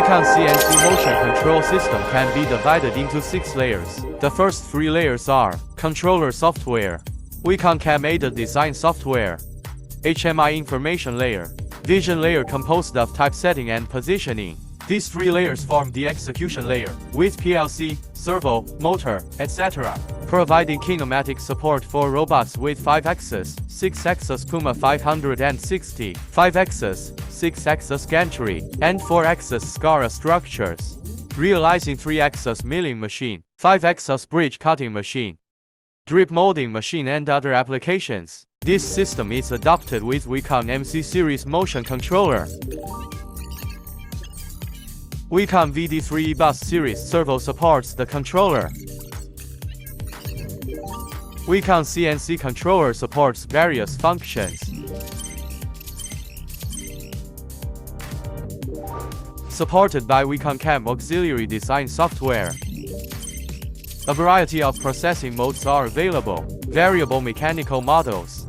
WECON CNC Motion Control System can be divided into 6 layers. The first 3 layers are controller software, WECON CAM-aided design software, HMI information layer, vision layer composed of typesetting and positioning. These 3 layers form the execution layer, with PLC, servo, motor, etc., providing kinematic support for robots with 5-axis, 6-axis Puma 560, 5-axis, 6-axis gantry, and 4-axis SCARA structures, realizing 3-axis milling machine, 5-axis bridge cutting machine, drip molding machine and other applications. This system is adopted with WECON MC series motion controller. WECON VD3 bus series servo supports the controller. WECON CNC controller supports various functions. Supported by WECON CAM auxiliary design software. A variety of processing modes are available. Variable mechanical models.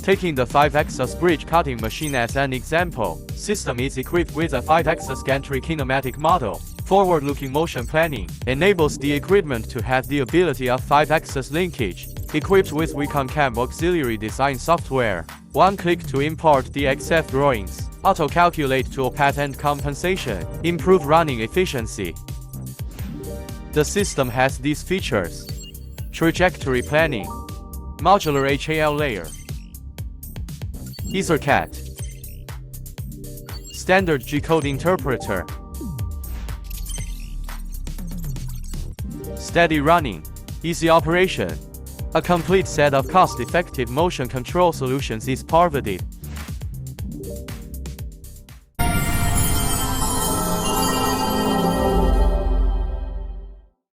Taking the 5-axis bridge cutting machine as an example, system is equipped with a 5-axis gantry kinematic model. Forward-looking motion planning enables the equipment to have the ability of 5-axis linkage. Equipped with WECON CAM auxiliary design software. One click to import the XF drawings. Auto-calculate toolpath and compensation. Improve running efficiency. The system has these features: trajectory planning, modular HAL layer, EtherCAT, standard G-code interpreter, steady running, easy operation. A complete set of cost-effective motion control solutions is provided.